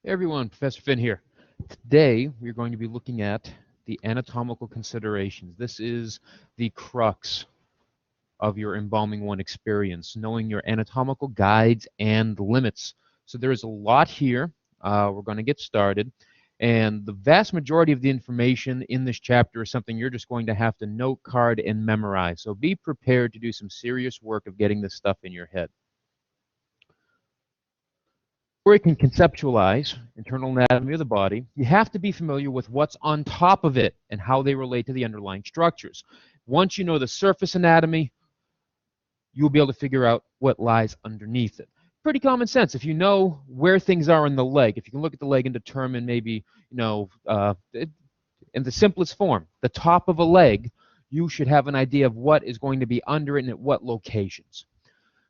Hey everyone, Professor Finn here. Today we're going to be looking at the anatomical considerations. This is the crux of your Embalming 1 experience, knowing your anatomical guides and limits. So there is a lot here. We're going to get started. And the vast majority of the information in this chapter is something you're just going to have to note, card, and memorize. So be prepared to do some serious work of getting this stuff in your head. Before you can conceptualize internal anatomy of the body, you have to be familiar with what's on top of it and how they relate to the underlying structures. Once you know the surface anatomy, you'll be able to figure out what lies underneath it. Pretty common sense. If you know where things are in the leg, if you can look at the leg and determine maybe, in the simplest form, the top of a leg, you should have an idea of what is going to be under it and at what locations.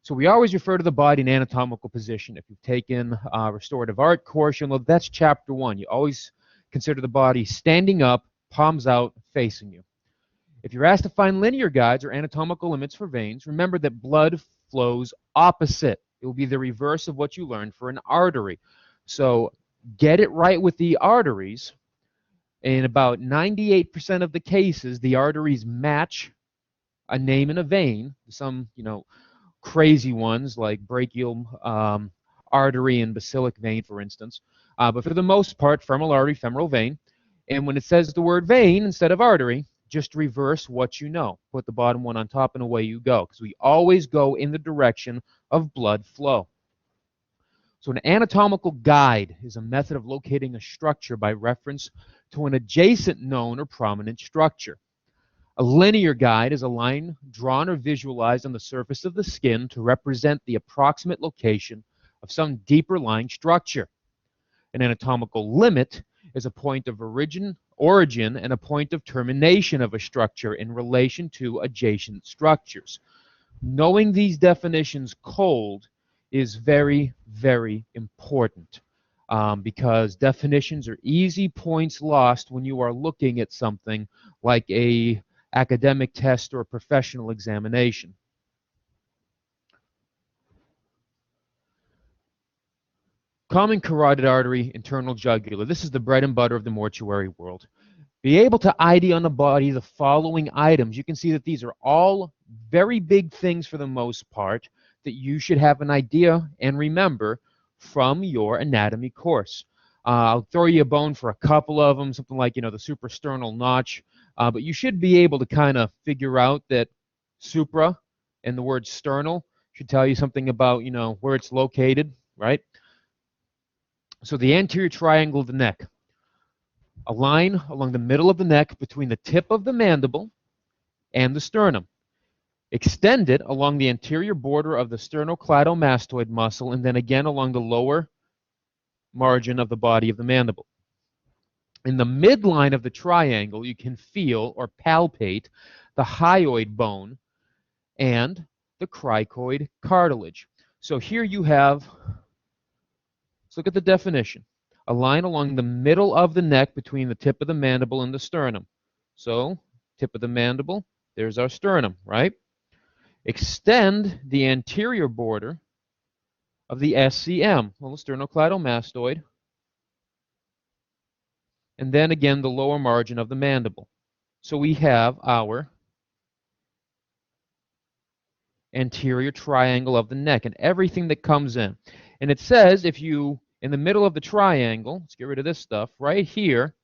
So we always refer to the body in anatomical position. If you've taken a restorative art course, you'll know that's chapter 1. You always consider the body standing up, palms out, facing you. If you're asked to find linear guides or anatomical limits for veins, remember that blood flows opposite. It will be the reverse of what you learned for an artery. So get it right with the arteries. In about 98% of the cases, the arteries match a name in a vein. Some, crazy ones like brachial artery and basilic vein, for instance. But for the most part, femoral artery, femoral vein. And when it says the word vein instead of artery, just reverse what you know. Put the bottom one on top and away you go, because we always go in the direction of blood flow. So an anatomical guide is a method of locating a structure by reference to an adjacent known or prominent structure. A linear guide is a line drawn or visualized on the surface of the skin to represent the approximate location of some deeper lying structure. An anatomical limit is a point of origin and a point of termination of a structure in relation to adjacent structures. Knowing these definitions cold is very, very important because definitions are easy points lost when you are looking at something like a academic test or a professional examination. Common carotid artery, internal jugular. This is the bread and butter of the mortuary world. Be able to ID on the body the following items. You can see that these are all very big things for the most part that you should have an idea and remember from your anatomy course. I'll throw you a bone for a couple of them, something like, the suprasternal notch. But you should be able to kind of figure out that supra and the word sternal should tell you something about, where it's located, right? So the anterior triangle of the neck. A line along the middle of the neck between the tip of the mandible and the sternum. Extend it along the anterior border of the sternocleidomastoid muscle and then again along the lower margin of the body of the mandible. In the midline of the triangle, you can feel or palpate the hyoid bone and the cricoid cartilage. So here you have, let's look at the definition. A line along the middle of the neck between the tip of the mandible and the sternum. So, tip of the mandible, there's our sternum, right? Extend the anterior border of the SCM, well, the sternocleidomastoid, and then again the lower margin of the mandible. So we have our anterior triangle of the neck and everything that comes in. And it says if you, in the middle of the triangle, let's get rid of this stuff, right here,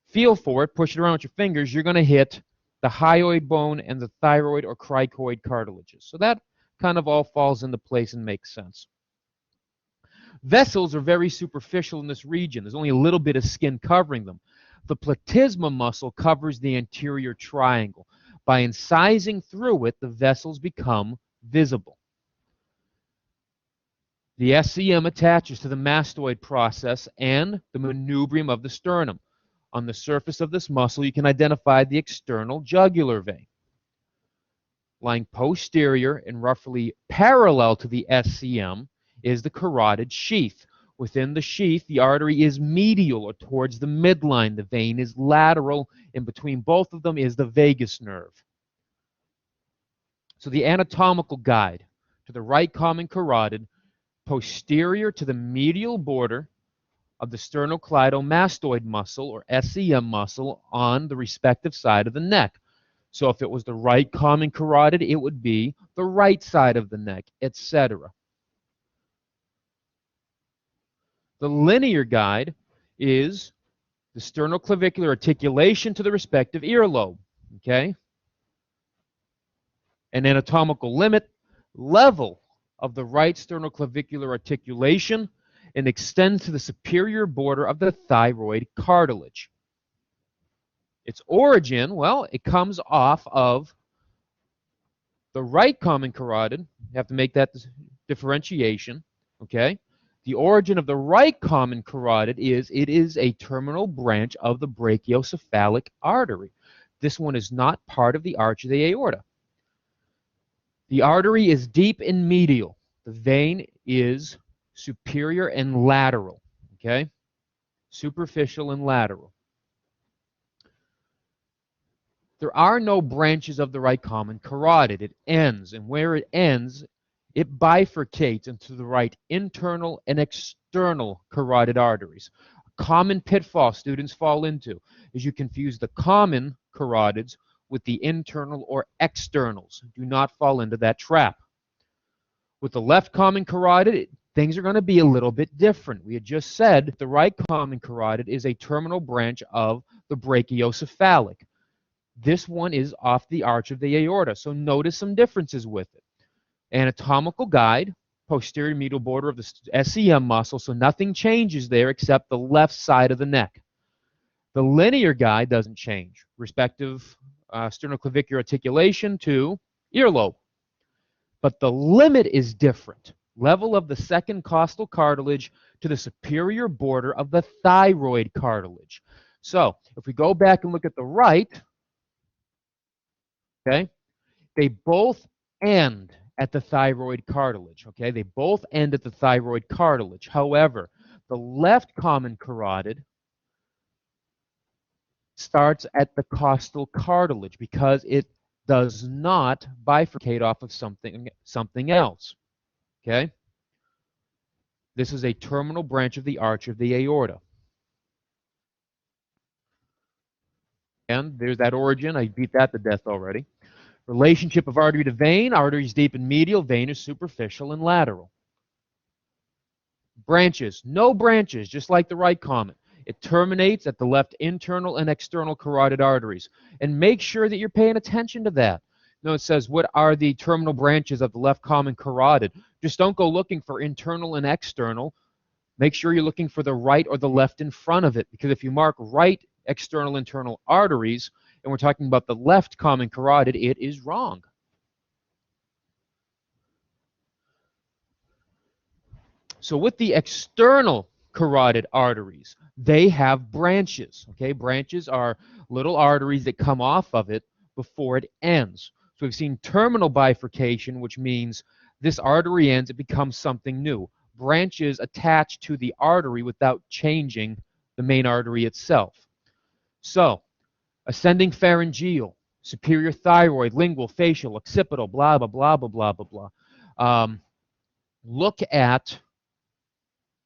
feel for it, push it around with your fingers, you're going to hit the hyoid bone and the thyroid or cricoid cartilages. So that kind of all falls into place and makes sense. Vessels are very superficial in this region. There's only a little bit of skin covering them. The platysma muscle covers the anterior triangle. By incising through it, the vessels become visible. The SCM attaches to the mastoid process and the manubrium of the sternum. On the surface of this muscle, you can identify the external jugular vein. Lying posterior and roughly parallel to the SCM is the carotid sheath. Within the sheath, the artery is medial or towards the midline. The vein is lateral. In between both of them is the vagus nerve. So the anatomical guide to the right common carotid, posterior to the medial border of the sternocleidomastoid muscle, or SCM muscle, on the respective side of the neck. So if it was the right common carotid, it would be the right side of the neck, etc. The linear guide is the sternoclavicular articulation to the respective earlobe. Okay? An anatomical limit, level of the right sternoclavicular articulation, and extends to the superior border of the thyroid cartilage. Its origin, well, it comes off of the right common carotid. You have to make that differentiation, okay? The origin of the right common carotid is it is a terminal branch of the brachiocephalic artery. This one is not part of the arch of the aorta. The artery is deep and medial. The vein is superior and lateral, okay? Superficial and lateral. There are no branches of the right common carotid. It ends, and where it ends, it bifurcates into the right internal and external carotid arteries. A common pitfall students fall into is you confuse the common carotids with the internal or externals. Do not fall into that trap. With the left common carotid, things are going to be a little bit different. We had just said the right common carotid is a terminal branch of the brachiocephalic. This one is off the arch of the aorta, so notice some differences with it. Anatomical guide, posterior medial border of the SCM muscle, so nothing changes there except the left side of the neck. The linear guide doesn't change, respective sternoclavicular articulation to earlobe. But the limit is different. Level of the second costal cartilage to the superior border of the thyroid cartilage. So if we go back and look at the right, okay, they both end at the thyroid cartilage. Okay, they both end at the thyroid cartilage. However, the left common carotid starts at the costal cartilage because it does not bifurcate off of something else. Okay? This is a terminal branch of the arch of the aorta. And there's that origin. I beat that to death already. Relationship of artery to vein. Artery is deep and medial. Vein is superficial and lateral. Branches. No branches, just like the right common. It terminates at the left internal and external carotid arteries. And make sure that you're paying attention to that. No, it says, what are the terminal branches of the left common carotid? Just don't go looking for internal and external. Make sure you're looking for the right or the left in front of it. Because if you mark right external internal arteries, and we're talking about the left common carotid, it is wrong. So with the external carotid arteries, they have branches. Okay, branches are little arteries that come off of it before it ends. So we've seen terminal bifurcation, which means this artery ends, it becomes something new. Branches attach to the artery without changing the main artery itself. So, ascending pharyngeal, superior thyroid, lingual, facial, occipital, blah, blah, blah, blah, blah, blah, blah. Look at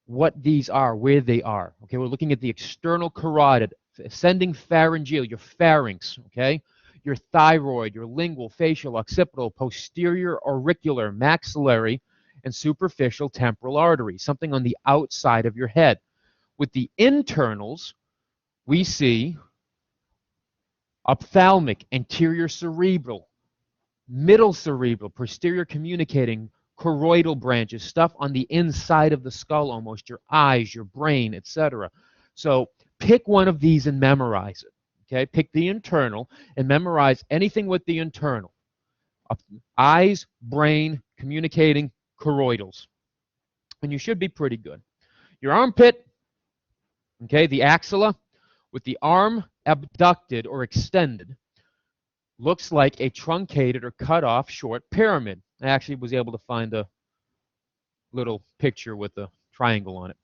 what these are, where they are. Okay, we're looking at the external carotid, ascending pharyngeal, your pharynx, okay? Your thyroid, your lingual, facial, occipital, posterior auricular, maxillary, and superficial temporal artery, something on the outside of your head. With the internals, we see ophthalmic, anterior cerebral, middle cerebral, posterior communicating, choroidal branches, stuff on the inside of the skull almost, your eyes, your brain, etc. So pick one of these and memorize it. Okay, pick the internal and memorize anything with the internal. Eyes, brain, communicating, choroidals. And you should be pretty good. Your armpit, okay, the axilla, with the arm abducted or extended, looks like a truncated or cut off short pyramid. I actually was able to find a little picture with a triangle on it.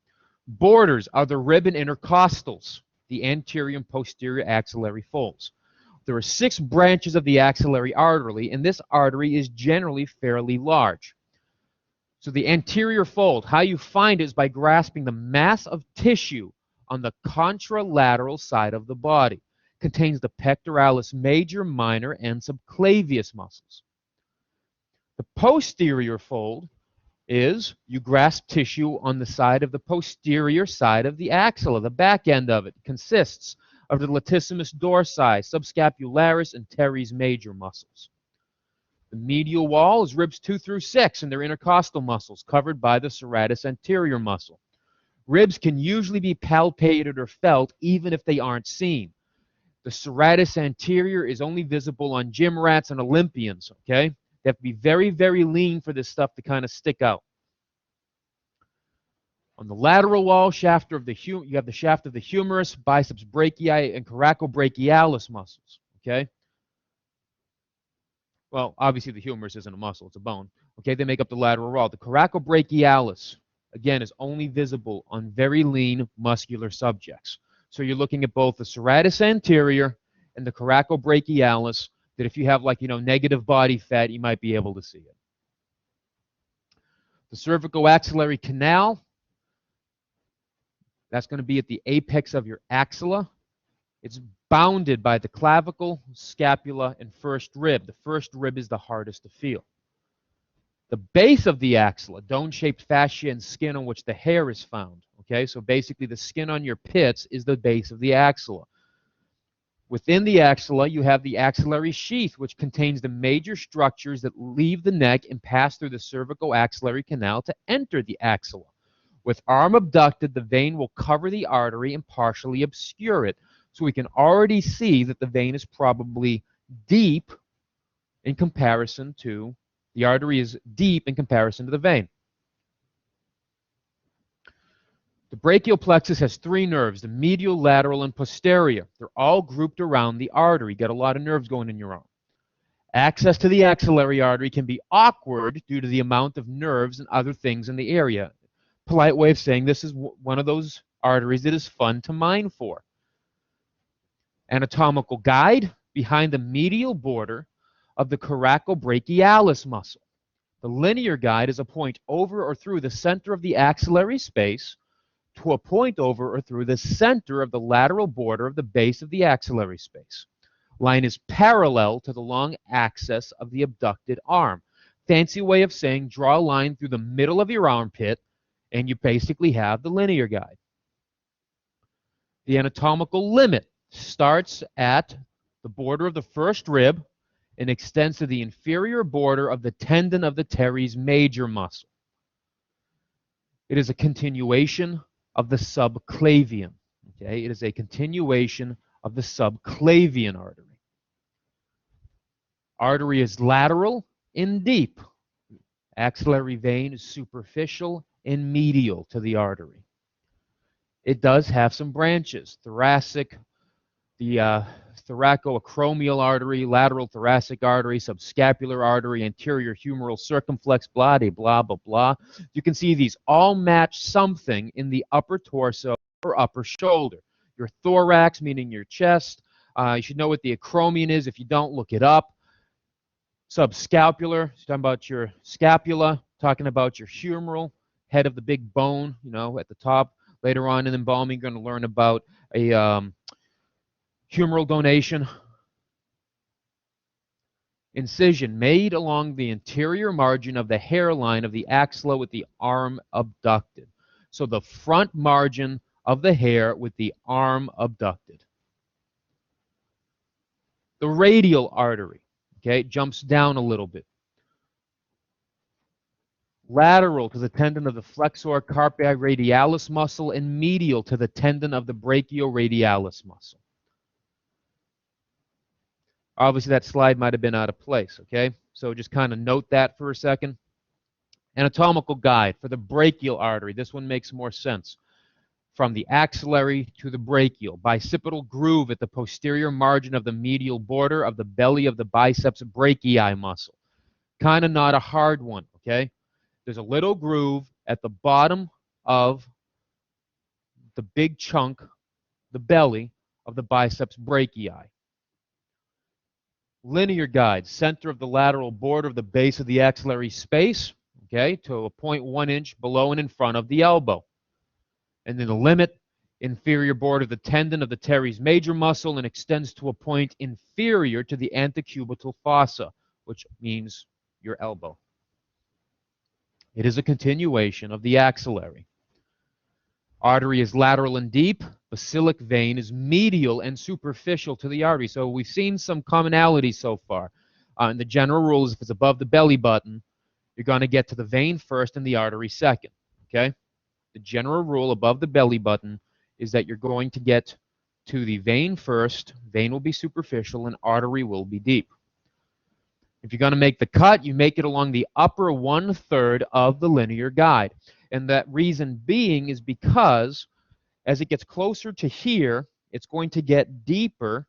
Borders are the rib and intercostals, the anterior and posterior axillary folds. There are 6 branches of the axillary artery, and this artery is generally fairly large. So the anterior fold, how you find it is by grasping the mass of tissue on the contralateral side of the body. Contains the pectoralis major, minor, and subclavius muscles. The posterior fold is you grasp tissue on the side of the posterior side of the axilla. The back end of it consists of the latissimus dorsi, subscapularis, and teres major muscles. The medial wall is ribs 2 through 6 and their intercostal muscles covered by the serratus anterior muscle. Ribs can usually be palpated or felt even if they aren't seen. The serratus anterior is only visible on gym rats and Olympians, okay? They have to be very, very lean for this stuff to kind of stick out. On the lateral wall, you have the shaft of the humerus, biceps brachii, and coracobrachialis muscles, okay? Well, obviously the humerus isn't a muscle, it's a bone. Okay, they make up the lateral wall. The coracobrachialis, again, is only visible on very lean muscular subjects. So you're looking at both the serratus anterior and the coracobrachialis, that if you have, like, negative body fat, you might be able to see it. The cervicoaxillary canal, that's going to be at the apex of your axilla. It's bounded by the clavicle, scapula, and first rib. The first rib is the hardest to feel. The base of the axilla, dome-shaped fascia and skin on which the hair is found. Okay, so basically the skin on your pits is the base of the axilla. Within the axilla, you have the axillary sheath, which contains the major structures that leave the neck and pass through the cervicoaxillary canal to enter the axilla. With arm abducted, the vein will cover the artery and partially obscure it. So we can already see that the vein is probably deep in comparison to, the artery is deep in comparison to the vein. The brachial plexus has 3 nerves, the medial, lateral, and posterior. They're all grouped around the artery. You got a lot of nerves going in your arm. Access to the axillary artery can be awkward due to the amount of nerves and other things in the area. Polite way of saying this is one of those arteries that is fun to mine for. Anatomical guide, behind the medial border of the coracobrachialis muscle. The linear guide is a point over or through the center of the axillary space to a point over or through the center of the lateral border of the base of the axillary space. Line is parallel to the long axis of the abducted arm. Fancy way of saying draw a line through the middle of your armpit and you basically have the linear guide. The anatomical limit starts at the border of the first rib and extends to the inferior border of the tendon of the teres major muscle. It is a continuation of the subclavian. Okay, it is a continuation of the subclavian artery. Artery is lateral and deep. Axillary vein is superficial and medial to the artery. It does have some branches: thoracic, the thoracoacromial artery, lateral thoracic artery, subscapular artery, anterior humeral circumflex, blah, blah, blah, blah. You can see these all match something in the upper torso or upper shoulder. Your thorax, meaning your chest. You should know what the acromion is. If you don't, look it up. Subscapular, talking about your scapula, talking about your humeral, head of the big bone, at the top. Later on in embalming, you're going to learn about a humeral donation. Incision made along the anterior margin of the hairline of the axilla with the arm abducted. So the front margin of the hair with the arm abducted. The radial artery, okay, jumps down a little bit. Lateral to the tendon of the flexor carpi radialis muscle and medial to the tendon of the brachioradialis muscle. Obviously, that slide might have been out of place, okay? So just kind of note that for a second. Anatomical guide for the brachial artery. This one makes more sense. From the axillary to the brachial. Bicipital groove at the posterior margin of the medial border of the belly of the biceps brachii muscle. Kind of not a hard one, okay? There's a little groove at the bottom of the big chunk, the belly of the biceps brachii. Linear guide, center of the lateral border of the base of the axillary space. okay, to a point 1 inch below and in front of the elbow. And then the limit, inferior border of the tendon of the teres major muscle, and extends to a point inferior to the antecubital fossa, which means your elbow. It is a continuation of the axillary. Artery is lateral and deep. Basilic vein is medial and superficial to the artery. So we've seen some commonality so far. And the general rule is if it's above the belly button, you're going to get to the vein first and the artery second. Okay? The general rule above the belly button is that you're going to get to the vein first, vein will be superficial, and artery will be deep. If you're going to make the cut, you make it along the upper 1/3 of the linear guide. And that reason being is because as it gets closer to here, it's going to get deeper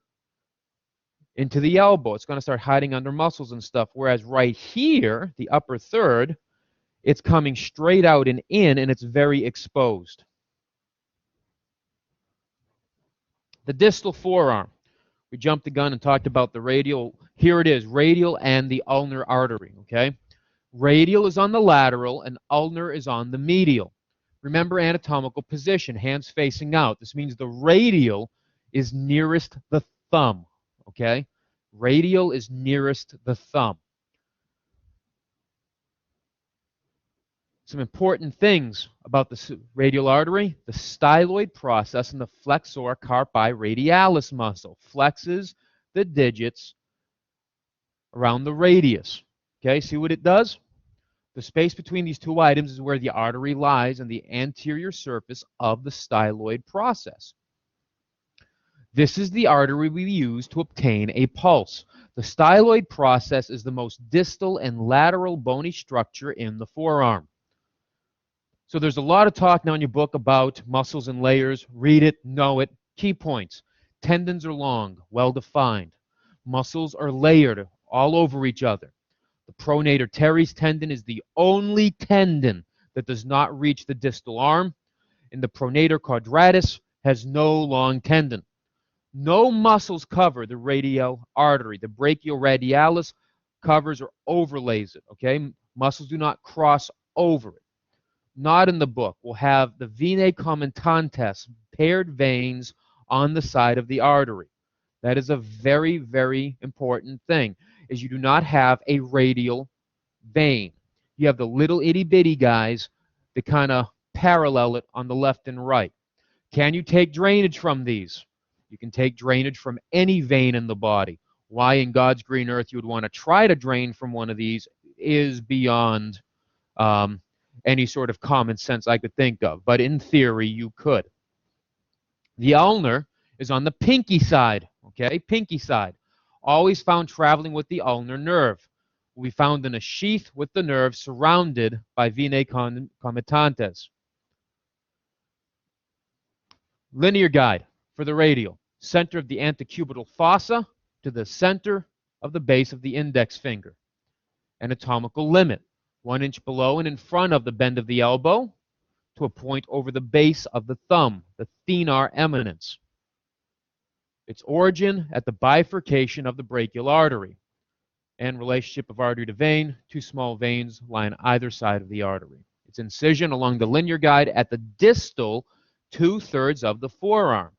into the elbow. It's going to start hiding under muscles and stuff. Whereas right here, the upper third, it's coming straight out and in, and it's very exposed. The distal forearm. We jumped the gun and talked about the radial. Here it is, radial and the ulnar artery, okay? Radial is on the lateral and ulnar is on the medial. Remember anatomical position, hands facing out. This means the radial is nearest the thumb, okay? Radial is nearest the thumb. Some important things about the radial artery: the styloid process and the flexor carpi radialis muscle flexes the digits around the radius. Okay, see what it does? The space between these two items is where the artery lies on the anterior surface of the styloid process. This is the artery we use to obtain a pulse. The styloid process is the most distal and lateral bony structure in the forearm. So there's a lot of talk now in your book about muscles and layers. Read it, know it. Key points. Tendons are long, well-defined. Muscles are layered all over each other. The pronator teres tendon is the only tendon that does not reach the distal arm, and the pronator quadratus has no long tendon. No muscles cover the radial artery. The brachial radialis covers or overlays it, okay? Muscles do not cross over it. Not in the book. We'll have the venae commentantes, paired veins on the side of the artery. That is a very, very important thing, is you do not have a radial vein. You have the little itty-bitty guys that kind of parallel it on the left and right. Can you take drainage from these? You can take drainage from any vein in the body. Why in God's green earth you would want to try to drain from one of these is beyond any sort of common sense I could think of. But in theory, you could. The ulnar is on the pinky side, okay? Pinky side. Always found traveling with the ulnar nerve. Will be found in a sheath with the nerve surrounded by venae commentantes. Linear guide for the radial. Center of the antecubital fossa to the center of the base of the index finger. Anatomical limit. 1 inch below and in front of the bend of the elbow to a point over the base of the thumb, the thenar eminence. Its origin at the bifurcation of the brachial artery. And relationship of artery to vein, two small veins lie on either side of the artery. Its incision along the linear guide at the distal 2/3 of the forearm.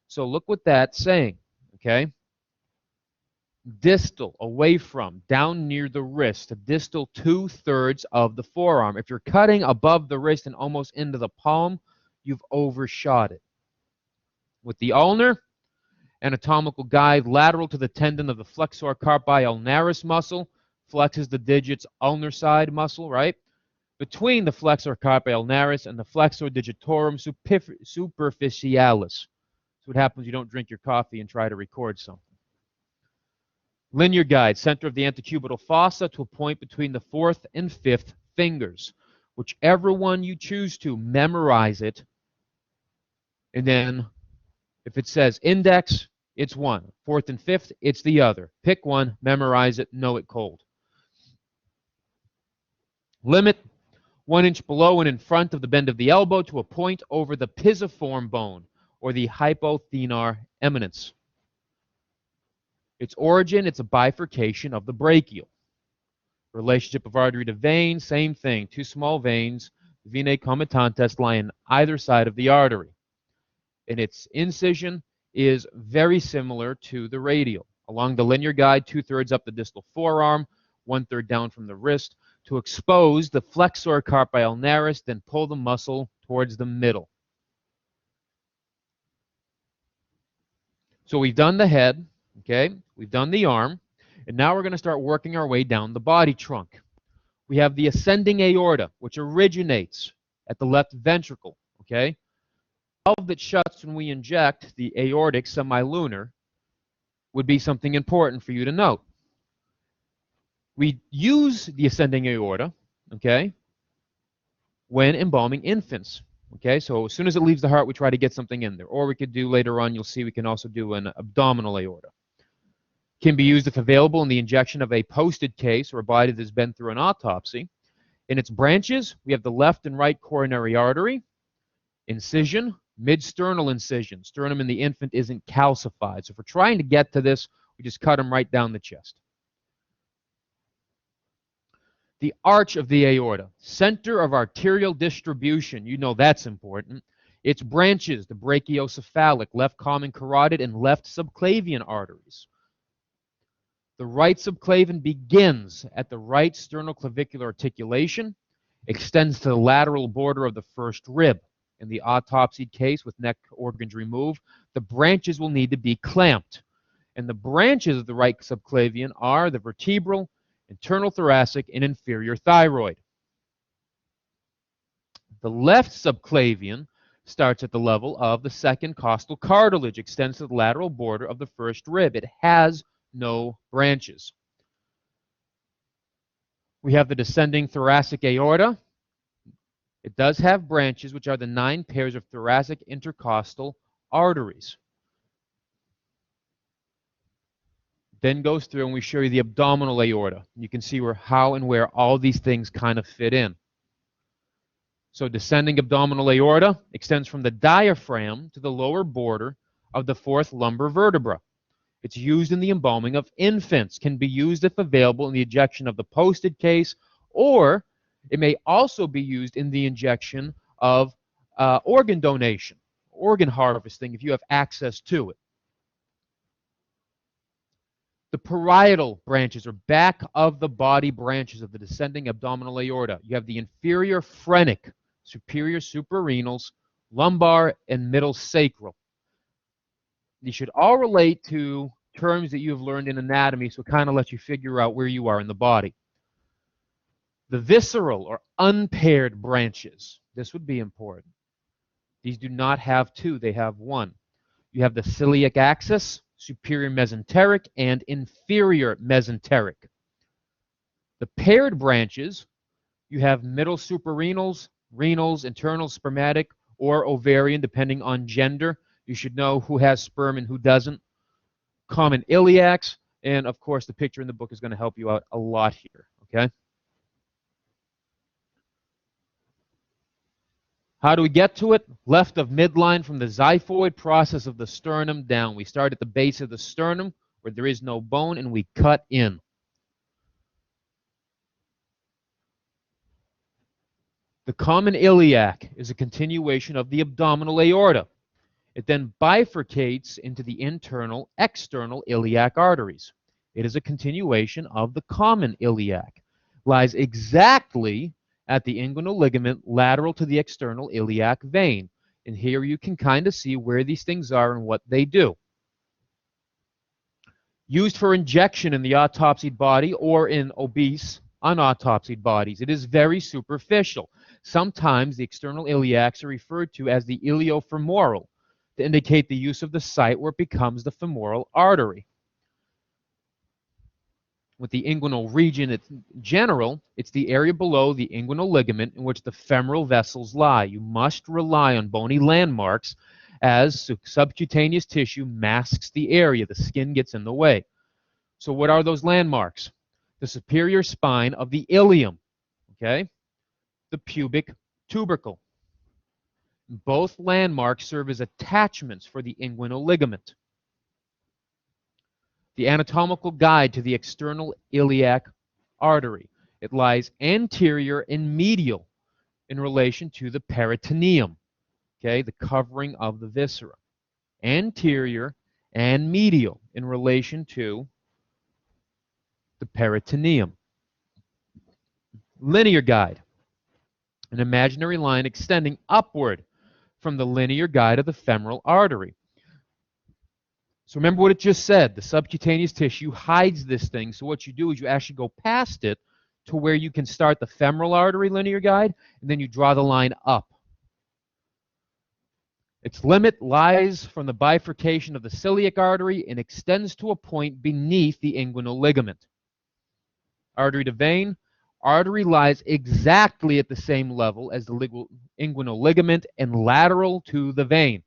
So look what that's saying, okay? Distal, away from, down near the wrist, the distal 2/3 of the forearm. If you're cutting above the wrist and almost into the palm, you've overshot it. With the ulnar, anatomical guide lateral to the tendon of the flexor carpi ulnaris muscle, flexes the digits ulnar side muscle, right? Between the flexor carpi ulnaris and the flexor digitorum superficialis. That's what happens when you don't drink your coffee and try to record something. Linear guide, center of the antecubital fossa to a point between the 4th and 5th fingers. Whichever one you choose to, memorize it. And then if it says index, it's one. 4th and 5th, it's the other. Pick one, memorize it, know it cold. Limit, 1 inch below and in front of the bend of the elbow to a point over the pisiform bone or the hypothenar eminence. Its origin, it's a bifurcation of the brachial. Relationship of artery to vein, same thing. Two small veins, venae comitatantes, lie on either side of the artery. And its incision is very similar to the radial. Along the linear guide, 2/3 up the distal forearm, 1/3 down from the wrist, to expose the flexor carpi ulnaris, then pull the muscle towards the middle. So we've done the head, okay? We've done the arm, and now we're going to start working our way down the body trunk. We have the ascending aorta, which originates at the left ventricle, okay? The valve that shuts when we inject, the aortic semilunar, would be something important for you to note. We use the ascending aorta, okay, when embalming infants. Okay, so as soon as it leaves the heart, we try to get something in there. Or we could do later on, you'll see we can also do an abdominal aorta. Can be used if available in the injection of a posted case or a body that has been through an autopsy. In its branches, we have the left and right coronary artery, incision, mid-sternal incision. Sternum in the infant isn't calcified. So if we're trying to get to this, we just cut them right down the chest. The arch of the aorta, center of arterial distribution, you know that's important. Its branches, the brachiocephalic, left common carotid, and left subclavian arteries. The right subclavian begins at the right sternoclavicular articulation, extends to the lateral border of the first rib. In the autopsied case with neck organs removed, the branches will need to be clamped. And the branches of the right subclavian are the vertebral, internal thoracic, and inferior thyroid. The left subclavian starts at the level of the second costal cartilage, extends to the lateral border of the first rib. It has no branches. We have the descending thoracic aorta. It does have branches, which are the 9 pairs of thoracic intercostal arteries. Then goes through and we show you the abdominal aorta. You can see how and where all these things kind of fit in. So descending abdominal aorta extends from the diaphragm to the lower border of the 4th lumbar vertebra. It's used in the embalming of infants, can be used if available in the injection of the posted case, or it may also be used in the injection of organ donation, organ harvesting, if you have access to it. The parietal branches, or back of the body branches of the descending abdominal aorta. You have the inferior phrenic, superior suprarenals, lumbar, and middle sacral. These should all relate to terms that you've learned in anatomy, so it kind of lets you figure out where you are in the body. The visceral, or unpaired branches. This would be important. These do not have 2, they have 1. You have the celiac axis, superior mesenteric, and inferior mesenteric. The paired branches, you have middle suprarenals, renals, internal spermatic, or ovarian, depending on gender. You should know who has sperm and who doesn't. Common iliacs, and of course the picture in the book is going to help you out a lot here, okay? How do we get to it? Left of midline from the xiphoid process of the sternum down. We start at the base of the sternum where there is no bone and we cut in. The common iliac is a continuation of the abdominal aorta. It then bifurcates into the internal, external iliac arteries. It is a continuation of the common iliac. Lies exactly at the inguinal ligament lateral to the external iliac vein. And here you can kind of see where these things are and what they do. Used for injection in the autopsied body or in obese, unautopsied bodies. It is very superficial. Sometimes the external iliacs are referred to as the iliofemoral to indicate the use of the site where it becomes the femoral artery. With the inguinal region in general, it's the area below the inguinal ligament in which the femoral vessels lie. You must rely on bony landmarks as subcutaneous tissue masks the area. The skin gets in the way. So what are those landmarks? The superior spine of the ilium, okay? The pubic tubercle. Both landmarks serve as attachments for the inguinal ligament. The anatomical guide to the external iliac artery. It lies anterior and medial in relation to the peritoneum, okay, the covering of the viscera. Anterior and medial in relation to the peritoneum. Linear guide, an imaginary line extending upward from the linear guide of the femoral artery. So remember what it just said. The subcutaneous tissue hides this thing. So what you do is you actually go past it to where you can start the femoral artery linear guide, and then you draw the line up. Its limit lies from the bifurcation of the celiac artery and extends to a point beneath the inguinal ligament. Artery to vein. Artery lies exactly at the same level as the inguinal ligament and lateral to the vein.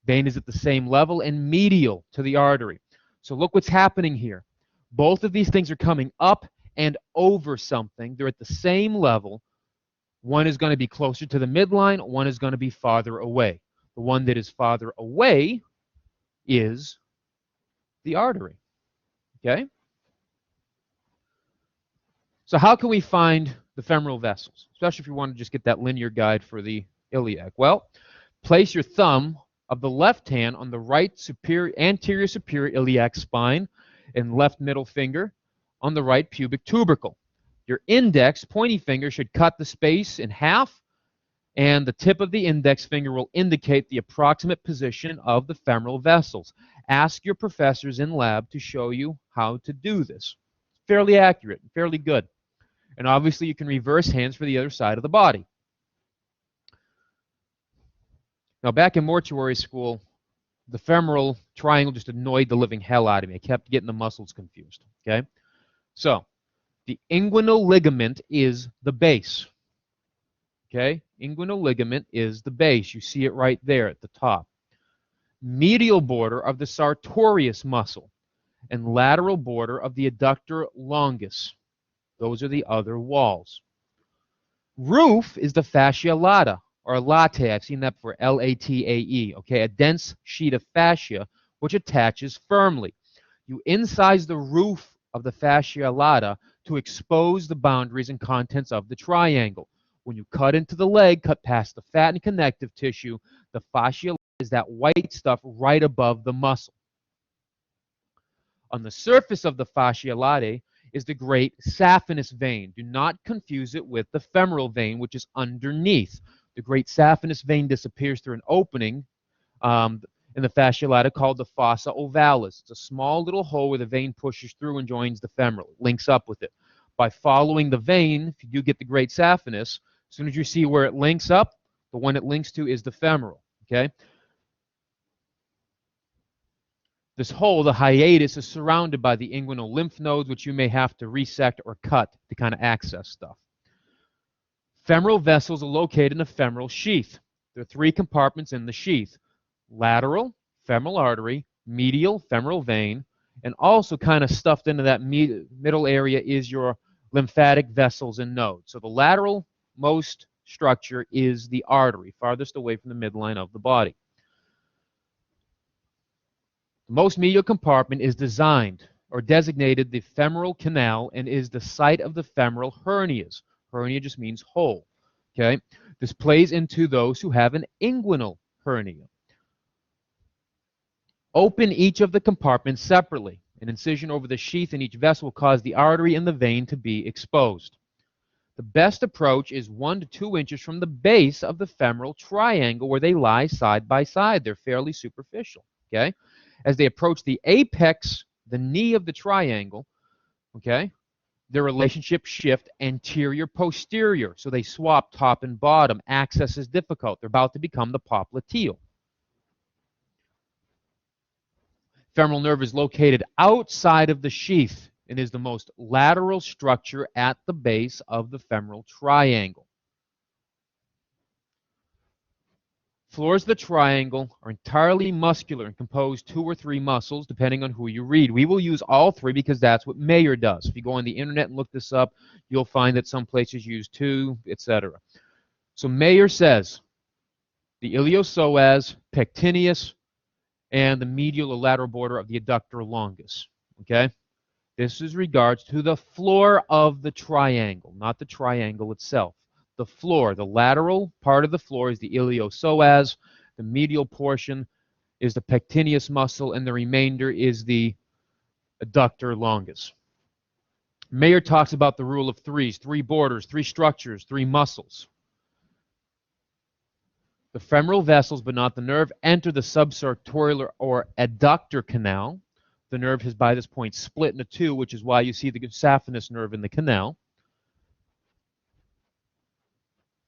Vein is at the same level and medial to the artery. So look what's happening here. Both of these things are coming up and over something. They're at the same level. One is going to be closer to the midline. One is going to be farther away. The one that is farther away is the artery. Okay? So how can we find the femoral vessels, especially if you want to just get that linear guide for the iliac? Well, place your thumb of the left hand on the right anterior superior iliac spine and left middle finger on the right pubic tubercle. Your index, pointy finger, should cut the space in half, and the tip of the index finger will indicate the approximate position of the femoral vessels. Ask your professors in lab to show you how to do this. Fairly accurate, fairly good. And obviously you can reverse hands for the other side of the body. Now back in mortuary school, the femoral triangle just annoyed the living hell out of me. I kept getting the muscles confused. Okay? So the inguinal ligament is the base. Okay? Inguinal ligament is the base. You see it right there at the top. Medial border of the sartorius muscle and lateral border of the adductor longus. Those are the other walls. Roof is the fascia lata, or latae. I've seen that for L-A-T-A-E. Okay, a dense sheet of fascia which attaches firmly. You incise the roof of the fascia lata to expose the boundaries and contents of the triangle. When you cut into the leg, cut past the fat and connective tissue, the fascia is that white stuff right above the muscle. On the surface of the fascia latae is the great saphenous vein. Do not confuse it with the femoral vein, which is underneath. The great saphenous vein disappears through an opening in the fascia lata called the fossa ovalis. It's a small little hole where the vein pushes through and joins the femoral, links up with it. By following the vein, if you do get the great saphenous, as soon as you see where it links up, the one it links to is the femoral. Okay? This hole, the hiatus, is surrounded by the inguinal lymph nodes, which you may have to resect or cut to kind of access stuff. Femoral vessels are located in a femoral sheath. There are three compartments in the sheath: lateral, femoral artery, medial, femoral vein, and also kind of stuffed into that middle area is your lymphatic vessels and nodes. So the lateral most structure is the artery, farthest away from the midline of the body. The most medial compartment is designed or designated the femoral canal and is the site of the femoral hernias. Hernia just means hole. Okay? This plays into those who have an inguinal hernia. Open each of the compartments separately. An incision over the sheath in each vessel will cause the artery and the vein to be exposed. The best approach is 1 to 2 inches from the base of the femoral triangle where they lie side by side. They're fairly superficial. Okay? As they approach the apex, the knee of the triangle, okay, their relationship shift anterior-posterior. So they swap top and bottom. Access is difficult. They're about to become the popliteal. Femoral nerve is located outside of the sheath and is the most lateral structure at the base of the femoral triangle. Floors of the triangle are entirely muscular and compose 2 or 3 muscles, depending on who you read. We will use all 3 because that's what Mayer does. If you go on the internet and look this up, you'll find that some places use 2, etc. So Mayer says the iliopsoas, pectineus, and the medial or lateral border of the adductor longus. Okay? This is regards to the floor of the triangle, not the triangle itself. The floor, the lateral part of the floor is the iliopsoas, the medial portion is the pectineus muscle, and the remainder is the adductor longus. Mayer talks about the rule of threes, three borders, three structures, three muscles. The femoral vessels, but not the nerve, enter the subsartorial or adductor canal. The nerve has by this point split into two, which is why you see the saphenous nerve in the canal.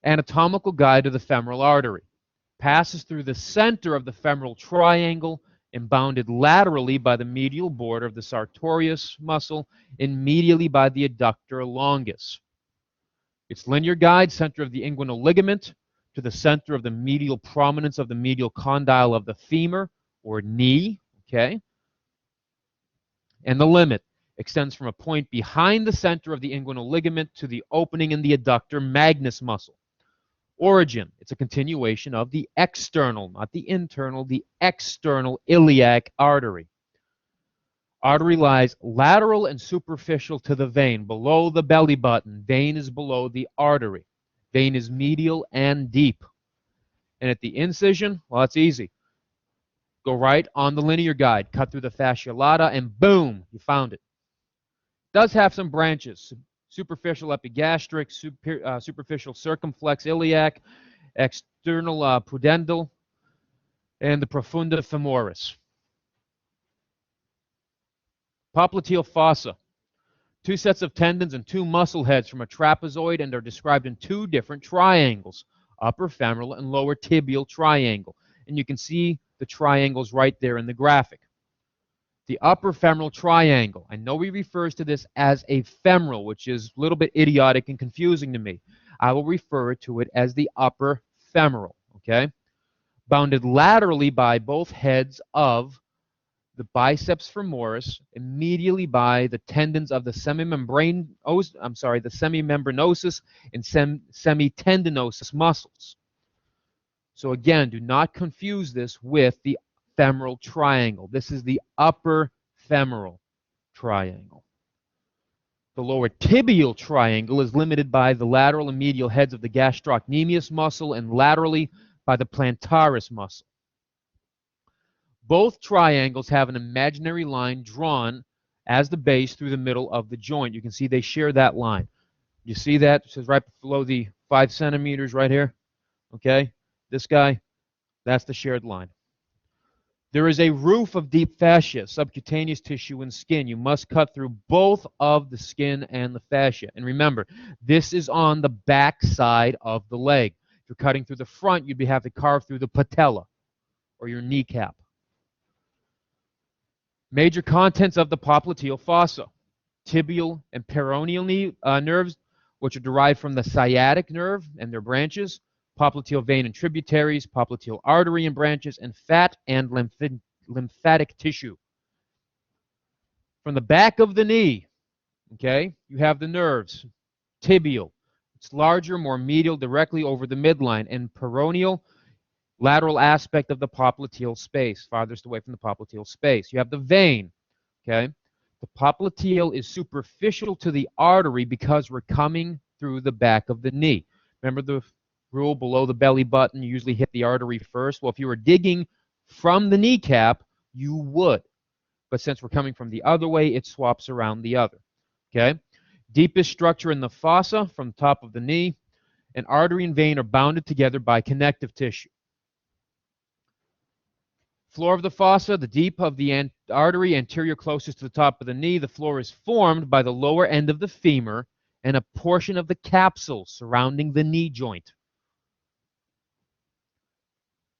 Anatomical guide to the femoral artery. Passes through the center of the femoral triangle and bounded laterally by the medial border of the sartorius muscle and medially by the adductor longus. Its linear guide, center of the inguinal ligament, to the center of the medial prominence of the medial condyle of the femur or knee, okay? And the limit extends from a point behind the center of the inguinal ligament to the opening in the adductor magnus muscle. Origin, it's a continuation of the external, not the internal, the external iliac artery. Artery lies lateral and superficial to the vein, below the belly button. Vein is below the artery. Vein is medial and deep. And at the incision, well, it's easy. Go right on the linear guide, cut through the fascia lata, and boom, you found it. Does have some branches. Superficial epigastric, superficial circumflex iliac, external pudendal, and the profunda femoris. Popliteal fossa. Two sets of tendons and two muscle heads from a trapezoid and are described in two different triangles, upper femoral and lower tibial triangle. And you can see the triangles right there in the graphic. The upper femoral triangle. I know he refers to this as a femoral, which is a little bit idiotic and confusing to me. I will refer to it as the upper femoral, okay? Bounded laterally by both heads of the biceps femoris, immediately by the tendons of the semimembranosus and semitendinosus muscles. So again, do not confuse this with the femoral triangle. This is the upper femoral triangle. The lower tibial triangle is limited by the lateral and medial heads of the gastrocnemius muscle and laterally by the plantaris muscle. Both triangles have an imaginary line drawn as the base through the middle of the joint. You can see they share that line. You see that? It says right below the 5 centimeters right here. Okay? This guy, that's the shared line. There is a roof of deep fascia, subcutaneous tissue, and skin. You must cut through both of the skin and the fascia. And remember, this is on the back side of the leg. If you're cutting through the front, you'd have to carve through the patella or your kneecap. Major contents of the popliteal fossa. Tibial and peroneal nerves, which are derived from the sciatic nerve and their branches. Popliteal vein and tributaries, popliteal artery and branches, and fat and lymphatic tissue. From the back of the knee, okay, you have the nerves. Tibial, it's larger, more medial, directly over the midline, and peroneal, lateral aspect of the popliteal space, farthest away from the popliteal space. You have the vein, okay. The popliteal is superficial to the artery because we're coming through the back of the knee. Remember the rule below the belly button, you usually hit the artery first. Well, if you were digging from the kneecap, you would. But since we're coming from the other way, it swaps around the other. Okay? Deepest structure in the fossa from the top of the knee. And artery and vein are bounded together by connective tissue. Floor of the fossa, the deep of the artery, anterior closest to the top of the knee. The floor is formed by the lower end of the femur and a portion of the capsule surrounding the knee joint.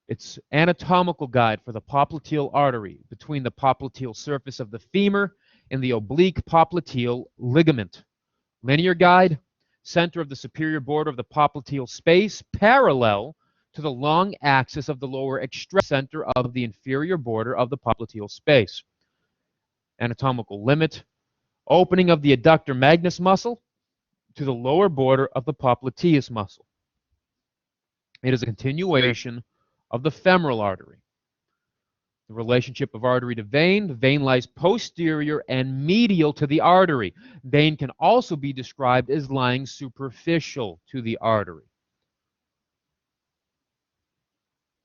It's anatomical guide for the popliteal artery between the popliteal surface of the femur and the oblique popliteal ligament. Linear guide, center of the superior border of the popliteal space, parallel to the long axis of the lower extremity, center of the inferior border of the popliteal space. Anatomical limit, opening of the adductor magnus muscle to the lower border of the popliteus muscle. It is a continuation of the femoral artery. The relationship of artery to vein. The vein lies posterior and medial to the artery. Vein can also be described as lying superficial to the artery.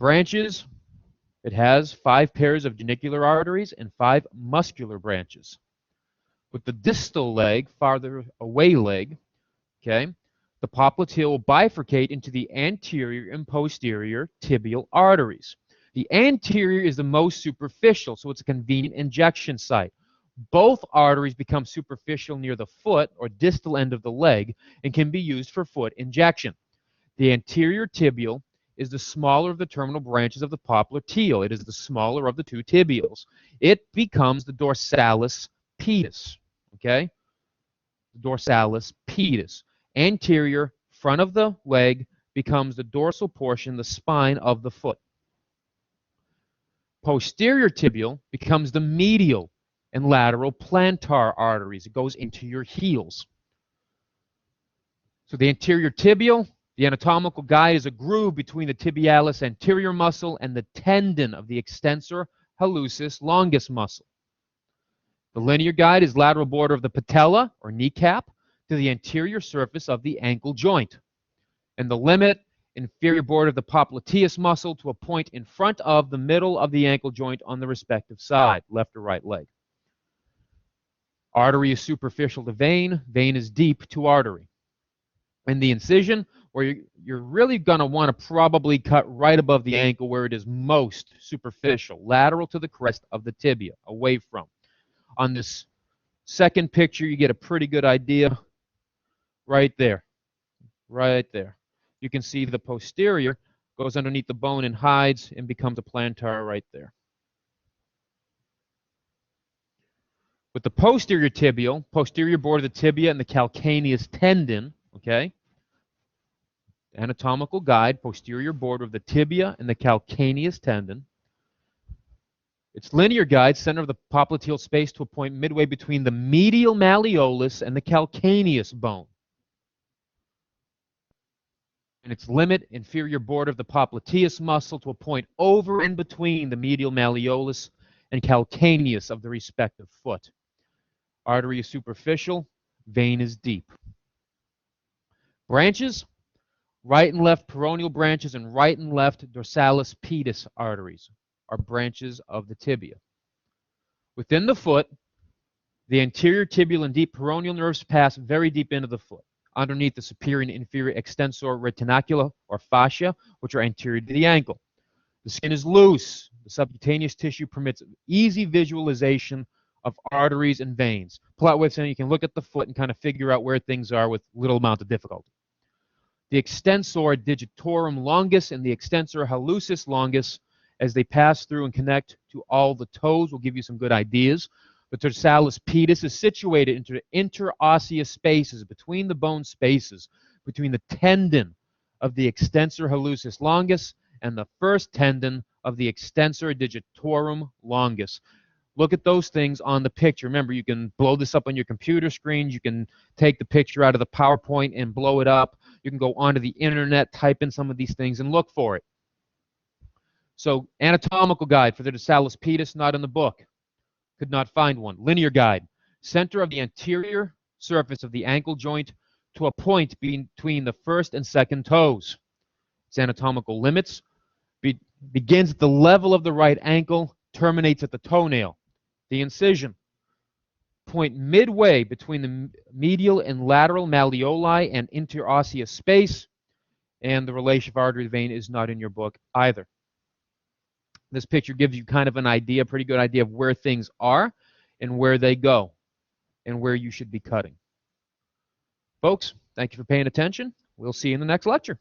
Branches. It has 5 pairs of genicular arteries and 5 muscular branches. With the distal leg, farther away leg, okay, the popliteal will bifurcate into the anterior and posterior tibial arteries. The anterior is the most superficial, so it's a convenient injection site. Both arteries become superficial near the foot or distal end of the leg and can be used for foot injection. The anterior tibial is the smaller of the terminal branches of the popliteal. It is the smaller of the 2 tibials. It becomes the dorsalis pedis, okay? The dorsalis pedis. Anterior, front of the leg, becomes the dorsal portion, the spine of the foot. Posterior tibial becomes the medial and lateral plantar arteries. It goes into your heels. So the anterior tibial, the anatomical guide, is a groove between the tibialis anterior muscle and the tendon of the extensor hallucis longus muscle. The linear guide is lateral border of the patella or kneecap to the anterior surface of the ankle joint. And the limit, inferior border of the popliteus muscle to a point in front of the middle of the ankle joint on the respective side, left or right leg. Artery is superficial to vein. Vein is deep to artery. And the incision, where you're really going to want to probably cut right above the ankle where it is most superficial, lateral to the crest of the tibia, away from. On this second picture, you get a pretty good idea right there. Right there. You can see the posterior goes underneath the bone and hides and becomes a plantar right there. With the posterior tibial, posterior border of the tibia and the calcaneus tendon, okay? Anatomical guide, posterior border of the tibia and the calcaneus tendon. Its linear guide, center of the popliteal space to a point midway between the medial malleolus and the calcaneus bone. And its limit, inferior border of the popliteus muscle to a point over and between the medial malleolus and calcaneus of the respective foot. Artery is superficial, vein is deep. Branches, right and left peroneal branches and right and left dorsalis pedis arteries are branches of the tibia. Within the foot, the anterior tibial and deep peroneal nerves pass very deep into the foot, underneath the superior and inferior extensor retinacula or fascia, which are anterior to the ankle. The skin is loose. The subcutaneous tissue permits easy visualization of arteries and veins. Plot with saying you can look at the foot and kind of figure out where things are with little amount of difficulty. The extensor digitorum longus and the extensor hallucis longus, as they pass through and connect to all the toes, will give you some good ideas. The dorsalis pedis is situated into the interosseous spaces, between the bone spaces, between the tendon of the extensor hallucis longus and the first tendon of the extensor digitorum longus. Look at those things on the picture. Remember, you can blow this up on your computer screens. You can take the picture out of the PowerPoint and blow it up. You can go onto the internet, type in some of these things, and look for it. So, anatomical guide for the dorsalis pedis, not in the book. Could not find one. Linear guide. Center of the anterior surface of the ankle joint to a point between the first and second toes. Its anatomical limits begins at the level of the right ankle, terminates at the toenail. The incision, point midway between the medial and lateral malleoli and interosseous space, and the relation of artery to vein is not in your book either. This picture gives you kind of an idea, pretty good idea of where things are and where they go and where you should be cutting. Folks, thank you for paying attention. We'll see you in the next lecture.